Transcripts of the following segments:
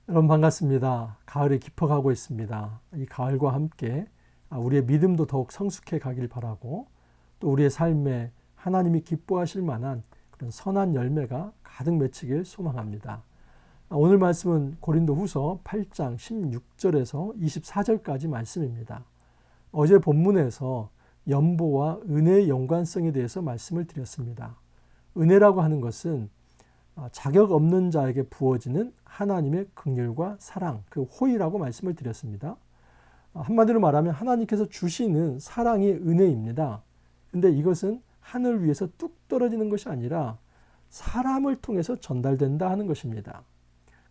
여러분 반갑습니다. 가을이 깊어가고 있습니다. 이 가을과 함께 우리의 믿음도 더욱 성숙해 가길 바라고 또 우리의 삶에 하나님이 기뻐하실 만한 그런 선한 열매가 가득 맺히길 소망합니다. 오늘 말씀은 고린도후서 8장 16절에서 24절까지 말씀입니다. 어제 본문에서 연보와 은혜의 연관성에 대해서 말씀을 드렸습니다. 은혜라고 하는 것은 자격 없는 자에게 부어지는 하나님의 긍휼과 사랑, 그 호의라고 말씀을 드렸습니다. 한마디로 말하면 하나님께서 주시는 사랑이 은혜입니다. 근데 이것은 하늘 위에서 뚝 떨어지는 것이 아니라 사람을 통해서 전달된다 하는 것입니다.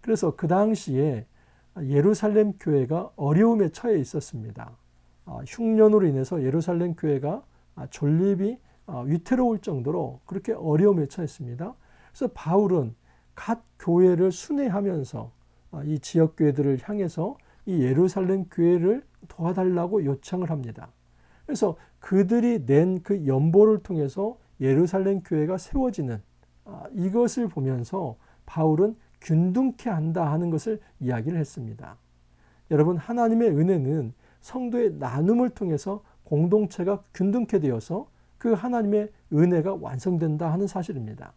그래서 그 당시에 예루살렘 교회가 어려움에 처해 있었습니다. 흉년으로 인해서 예루살렘 교회가 존립이 위태로울 정도로 그렇게 어려움에 처했습니다. 그래서 바울은 각 교회를 순회하면서 이 지역 교회들을 향해서 이 예루살렘 교회를 도와달라고 요청을 합니다. 그래서 그들이 낸 그 연보를 통해서 예루살렘 교회가 세워지는 이것을 보면서 바울은 균등케 한다 하는 것을 이야기를 했습니다. 여러분, 하나님의 은혜는 성도의 나눔을 통해서 공동체가 균등케 되어서 그 하나님의 은혜가 완성된다 하는 사실입니다.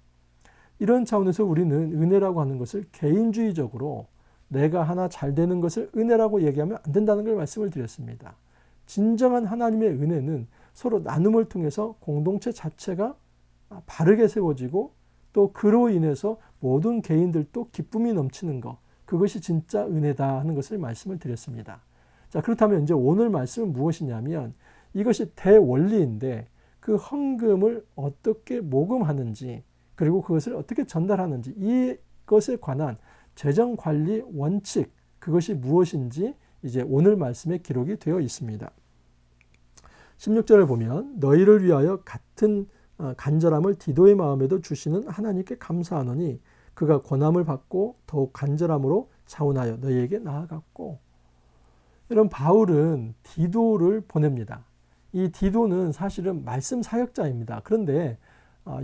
이런 차원에서 우리는 은혜라고 하는 것을 개인주의적으로 내가 하나 잘 되는 것을 은혜라고 얘기하면 안 된다는 걸 말씀을 드렸습니다. 진정한 하나님의 은혜는 서로 나눔을 통해서 공동체 자체가 바르게 세워지고 또 그로 인해서 모든 개인들도 기쁨이 넘치는 것, 그것이 진짜 은혜다 하는 것을 말씀을 드렸습니다. 자, 그렇다면 이제 오늘 말씀은 무엇이냐면 이것이 대원리인데 그 헌금을 어떻게 모금하는지 그리고 그것을 어떻게 전달하는지 이것에 관한 재정관리 원칙, 그것이 무엇인지 이제 오늘 말씀에 기록이 되어 있습니다. 16절을 보면 너희를 위하여 같은 간절함을 디도의 마음에도 주시는 하나님께 감사하노니 그가 권함을 받고 더욱 간절함으로 자원하여 너희에게 나아갔고. 이런 바울은 디도를 보냅니다. 이 디도는 사실은 말씀 사역자입니다. 그런데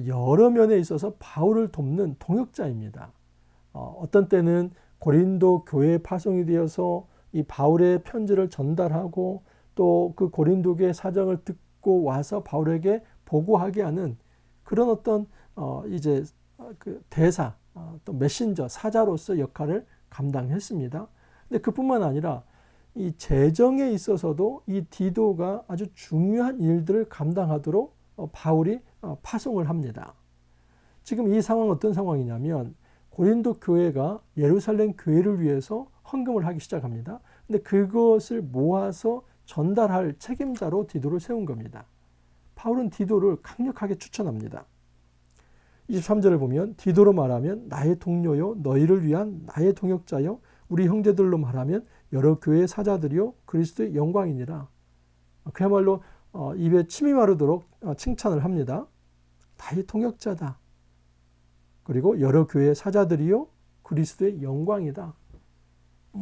여러 면에 있어서 바울을 돕는 동역자입니다. 어떤 때는 고린도 교회에 파송이 되어서 이 바울의 편지를 전달하고 또 그 고린도 교회 사정을 듣고 와서 바울에게 보고하게 하는 그런 어떤 이제 그 대사 또 메신저 사자로서 역할을 감당했습니다. 근데 그뿐만 아니라 이 재정에 있어서도 이 디도가 아주 중요한 일들을 감당하도록 바울이 파송을 합니다. 지금 이 상황은 어떤 상황이냐면 고린도 교회가 예루살렘 교회를 위해서 헌금을 하기 시작합니다. 근데 그것을 모아서 전달할 책임자로 디도를 세운 겁니다. 바울은 디도를 강력하게 추천합니다. 23절을 보면 디도로 말하면 나의 동료요 너희를 위한 나의 동역자요 우리 형제들로 말하면 여러 교회의 사자들이요 그리스도의 영광이니라. 그야말로 입에 침이 마르도록 칭찬을 합니다. 나의 동역자다. 그리고 여러 교회의 사자들이요 그리스도의 영광이다.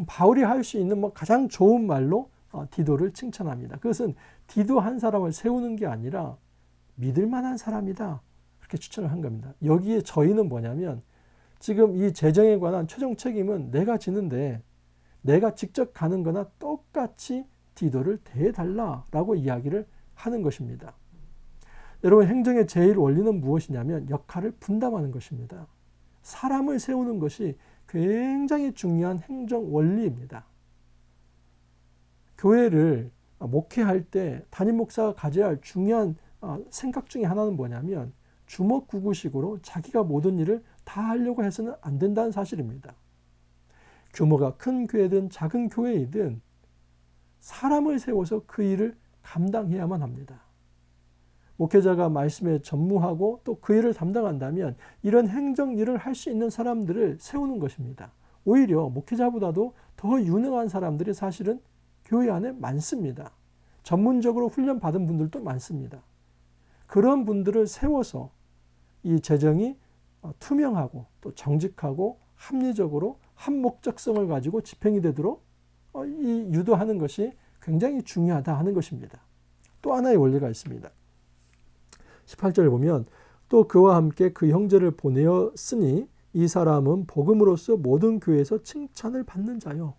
바울이 할 수 있는 가장 좋은 말로 디도를 칭찬합니다. 그것은 디도 한 사람을 세우는 게 아니라 믿을 만한 사람이다. 그렇게 추천을 한 겁니다. 여기에 저희는 뭐냐면 지금 이 재정에 관한 최종 책임은 내가 지는데 내가 직접 가는 거나 똑같이 디도를 대해달라라고 이야기를 하는 것입니다. 여러분, 행정의 제일 원리는 무엇이냐면 역할을 분담하는 것입니다. 사람을 세우는 것이 굉장히 중요한 행정 원리입니다. 교회를 목회할 때 담임 목사가 가져야 할 중요한 생각 중에 하나는 뭐냐면 주먹구구식으로 자기가 모든 일을 다 하려고 해서는 안 된다는 사실입니다. 규모가 큰 교회든 작은 교회이든 사람을 세워서 그 일을 감당해야만 합니다. 목회자가 말씀에 전무하고 또 그 일을 담당한다면 이런 행정 일을 할 수 있는 사람들을 세우는 것입니다. 오히려 목회자보다도 더 유능한 사람들이 사실은 교회 안에 많습니다. 전문적으로 훈련받은 분들도 많습니다. 그런 분들을 세워서 이 재정이 투명하고 또 정직하고 합리적으로 한 목적성을 가지고 집행이 되도록 유도하는 것이 굉장히 중요하다 하는 것입니다. 또 하나의 원리가 있습니다. 18절을 보면 또 그와 함께 그 형제를 보내었으니 이 사람은 복음으로써 모든 교회에서 칭찬을 받는 자요.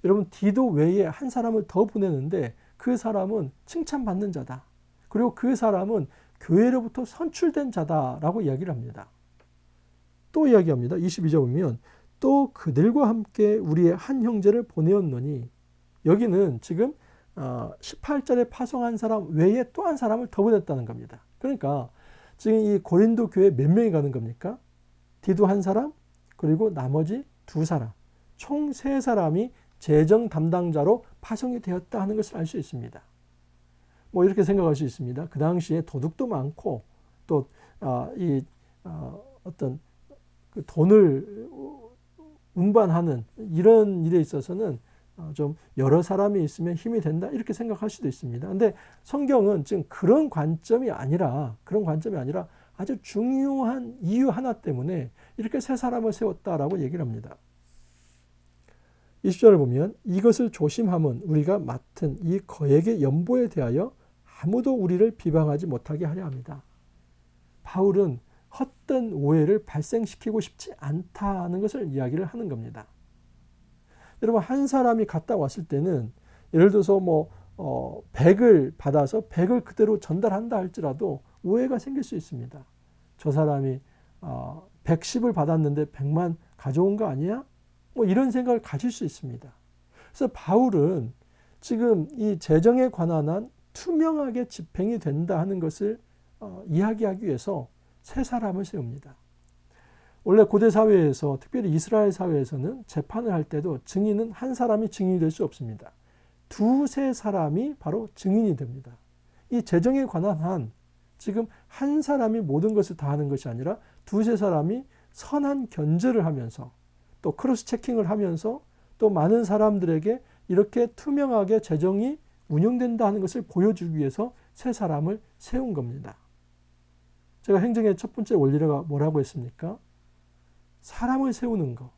여러분, 디도 외에 한 사람을 더 보내는데 그 사람은 칭찬받는 자다. 그리고 그 사람은 교회로부터 선출된 자다라고 이야기를 합니다. 또 이야기합니다. 22절 보면 또 그들과 함께 우리의 한 형제를 보내었노니, 여기는 지금 18절에 파송한 사람 외에 또 한 사람을 더 보냈다는 겁니다. 그러니까 지금 이 고린도 교회 몇 명이 가는 겁니까? 디도 한 사람, 그리고 나머지 두 사람, 총 세 사람이 재정 담당자로 파송이 되었다 하는 것을 알 수 있습니다. 뭐 이렇게 생각할 수 있습니다. 그 당시에 도둑도 많고 또 어떤 그 돈을 운반하는 이런 일에 있어서는 좀 여러 사람이 있으면 힘이 된다 이렇게 생각할 수도 있습니다. 근데 성경은 지금 그런 관점이 아니라 아주 중요한 이유 하나 때문에 이렇게 세 사람을 세웠다라고 얘기를 합니다. 20절을 보면 이것을 조심함은 우리가 맡은 이 거액의 연보에 대하여 아무도 우리를 비방하지 못하게 하려 합니다. 바울은 헛된 오해를 발생시키고 싶지 않다는 것을 이야기를 하는 겁니다. 여러분, 한 사람이 갔다 왔을 때는 예를 들어서 100을 받아서 100을 그대로 전달한다 할지라도 오해가 생길 수 있습니다. 저 사람이 110을 받았는데 100만 가져온 거 아니야? 뭐 이런 생각을 가질 수 있습니다. 그래서 바울은 지금 이 재정에 관한 한 투명하게 집행이 된다 하는 것을 이야기하기 위해서 세 사람을 세웁니다. 원래 고대 사회에서, 특별히 이스라엘 사회에서는 재판을 할 때도 증인은 한 사람이 증인이 될 수 없습니다. 두세 사람이 바로 증인이 됩니다. 이 재정에 관한 한, 지금 한 사람이 모든 것을 다 하는 것이 아니라 두세 사람이 선한 견제를 하면서 또 크로스 체킹을 하면서 또 많은 사람들에게 이렇게 투명하게 재정이 운영된다 하는 것을 보여주기 위해서 세 사람을 세운 겁니다. 제가 행정의 첫 번째 원리가 뭐라고 했습니까? 사람을 세우는 거,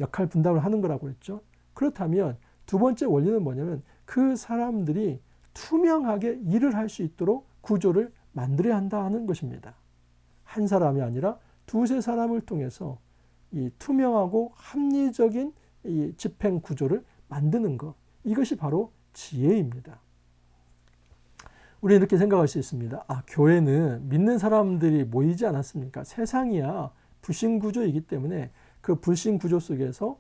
역할 분담을 하는 거라고 했죠. 그렇다면 두 번째 원리는 뭐냐면 그 사람들이 투명하게 일을 할 수 있도록 구조를 만들어야 한다 하는 것입니다. 한 사람이 아니라 두세 사람을 통해서 이 투명하고 합리적인 이 집행 구조를 만드는 것, 이것이 바로 지혜입니다. 우리는 이렇게 생각할 수 있습니다. 교회는 믿는 사람들이 모이지 않았습니까? 세상이야 불신 구조이기 때문에 그 불신 구조 속에서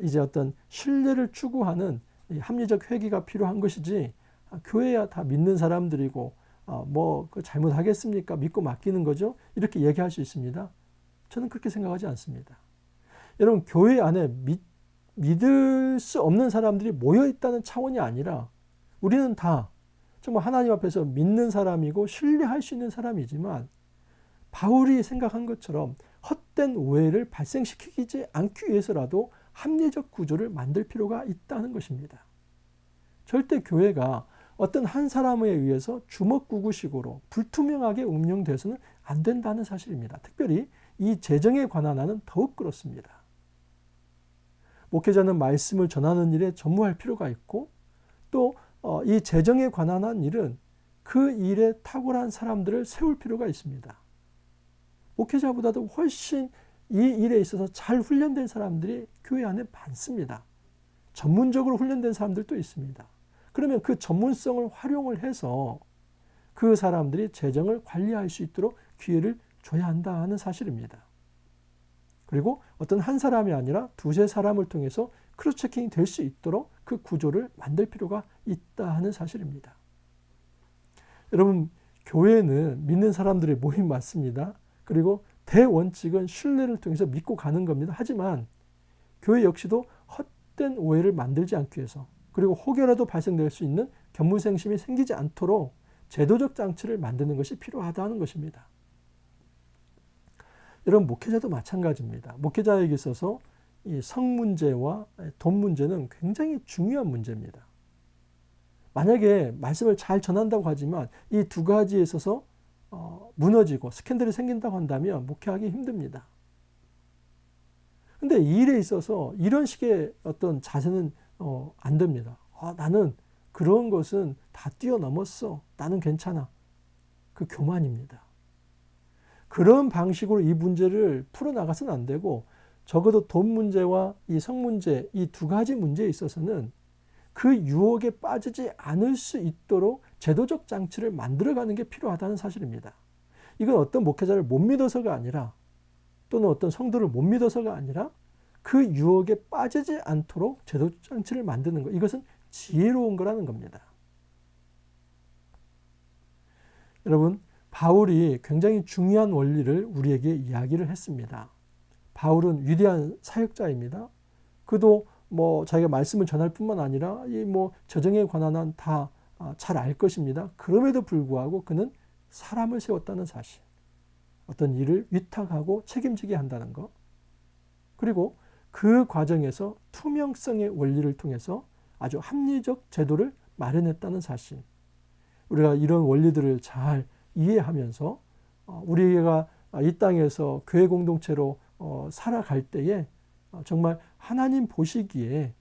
이제 어떤 신뢰를 추구하는 합리적 회개가 필요한 것이지, 교회야 다 믿는 사람들이고 그 잘못하겠습니까? 믿고 맡기는 거죠. 이렇게 얘기할 수 있습니다. 저는 그렇게 생각하지 않습니다. 여러분, 교회 안에 믿을 수 없는 사람들이 모여 있다는 차원이 아니라 우리는 다 정말 하나님 앞에서 믿는 사람이고 신뢰할 수 있는 사람이지만, 바울이 생각한 것처럼 헛된 오해를 발생시키지 않기 위해서라도 합리적 구조를 만들 필요가 있다는 것입니다. 절대 교회가 어떤 한 사람에 의해서 주먹구구식으로 불투명하게 운영돼서는 안 된다는 사실입니다. 특별히 이 재정에 관한 한은 더욱 그렇습니다. 목회자는 말씀을 전하는 일에 전무할 필요가 있고, 또 이 재정에 관한 한 일은 그 일에 탁월한 사람들을 세울 필요가 있습니다. 목회자보다도 훨씬 이 일에 있어서 잘 훈련된 사람들이 교회 안에 많습니다. 전문적으로 훈련된 사람들도 있습니다. 그러면 그 전문성을 활용을 해서 그 사람들이 재정을 관리할 수 있도록 기회를 줘야 한다 하는 사실입니다. 그리고 어떤 한 사람이 아니라 두세 사람을 통해서 크로스 체킹이 될 수 있도록 그 구조를 만들 필요가 있다 하는 사실입니다. 여러분, 교회는 믿는 사람들의 모임 맞습니다. 그리고 대원칙은 신뢰를 통해서 믿고 가는 겁니다. 하지만 교회 역시도 헛된 오해를 만들지 않기 위해서, 그리고 혹여라도 발생될 수 있는 견무생심이 생기지 않도록 제도적 장치를 만드는 것이 필요하다는 것입니다. 여러분, 목회자도 마찬가지입니다. 목회자에게 있어서 이 성 문제와 돈 문제는 굉장히 중요한 문제입니다. 만약에 말씀을 잘 전한다고 하지만 이 두 가지에 있어서 무너지고 스캔들이 생긴다고 한다면 목회하기 힘듭니다. 근데 이 일에 있어서 이런 식의 어떤 자세는 안 됩니다. 나는 그런 것은 다 뛰어넘었어. 나는 괜찮아. 그 교만입니다. 그런 방식으로 이 문제를 풀어나가서는 안 되고 적어도 돈 문제와 이 성 문제, 이 두 가지 문제에 있어서는 그 유혹에 빠지지 않을 수 있도록 제도적 장치를 만들어가는 게 필요하다는 사실입니다. 이건 어떤 목회자를 못 믿어서가 아니라 또는 어떤 성도를 못 믿어서가 아니라 그 유혹에 빠지지 않도록 제도적 장치를 만드는 것. 이것은 지혜로운 거라는 겁니다. 여러분, 바울이 굉장히 중요한 원리를 우리에게 이야기를 했습니다. 바울은 위대한 사역자입니다. 그도 뭐 자기가 말씀을 전할 뿐만 아니라 이 뭐 저정에 관한 한 다 잘 알 것입니다. 그럼에도 불구하고 그는 사람을 세웠다는 사실, 어떤 일을 위탁하고 책임지게 한다는 것, 그리고 그 과정에서 투명성의 원리를 통해서 아주 합리적 제도를 마련했다는 사실, 우리가 이런 원리들을 잘 이해하면서 우리가 이 땅에서 교회 공동체로 살아갈 때에 정말 하나님 보시기에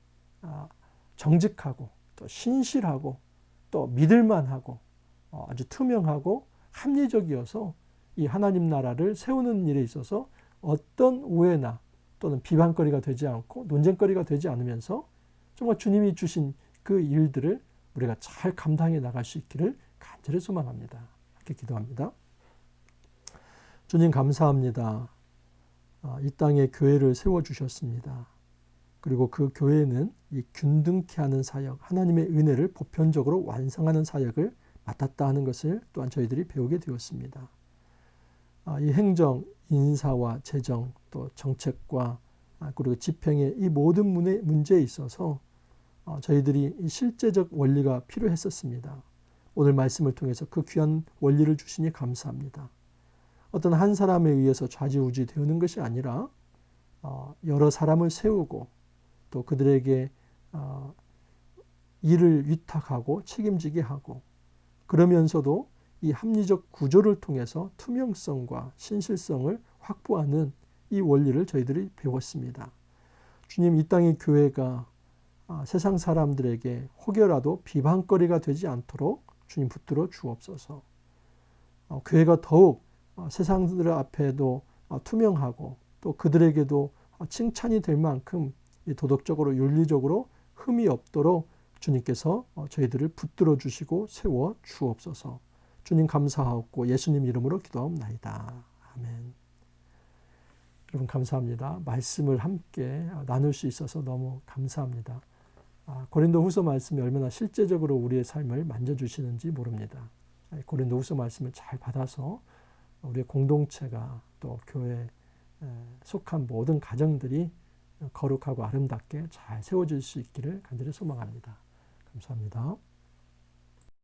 정직하고 또 신실하고 또 믿을만하고 아주 투명하고 합리적이어서 이 하나님 나라를 세우는 일에 있어서 어떤 오해나 또는 비방거리가 되지 않고 논쟁거리가 되지 않으면서 정말 주님이 주신 그 일들을 우리가 잘 감당해 나갈 수 있기를 간절히 소망합니다. 이렇게 기도합니다. 주님 감사합니다. 이 땅에 교회를 세워주셨습니다. 그리고 그 교회는 이 균등케 하는 사역, 하나님의 은혜를 보편적으로 완성하는 사역을 맡았다 하는 것을 또한 저희들이 배우게 되었습니다. 이 행정, 인사와 재정, 또 정책과 그리고 집행의 이 모든 문제에 있어서 저희들이 실제적 원리가 필요했었습니다. 오늘 말씀을 통해서 그 귀한 원리를 주시니 감사합니다. 어떤 한 사람에 의해서 좌지우지 되는 것이 아니라 여러 사람을 세우고 또 그들에게 일을 위탁하고 책임지게 하고 그러면서도 이 합리적 구조를 통해서 투명성과 신실성을 확보하는 이 원리를 저희들이 배웠습니다. 주님, 이 땅의 교회가 세상 사람들에게 혹여라도 비방거리가 되지 않도록 주님 붙들어 주옵소서. 교회가 더욱 세상들 앞에도 투명하고 또 그들에게도 칭찬이 될 만큼 도덕적으로 윤리적으로 흠이 없도록 주님께서 저희들을 붙들어 주시고 세워 주옵소서. 주님 감사하옵고 예수님 이름으로 기도하옵나이다. 아멘. 여러분 감사합니다. 말씀을 함께 나눌 수 있어서 너무 감사합니다. 고린도후서 말씀이 얼마나 실제적으로 우리의 삶을 만져주시는지 모릅니다. 고린도후서 말씀을 잘 받아서 우리의 공동체가 또 교회에 속한 모든 가정들이 거룩하고 아름답게 잘 세워질 수 있기를 간절히 소망합니다. 감사합니다.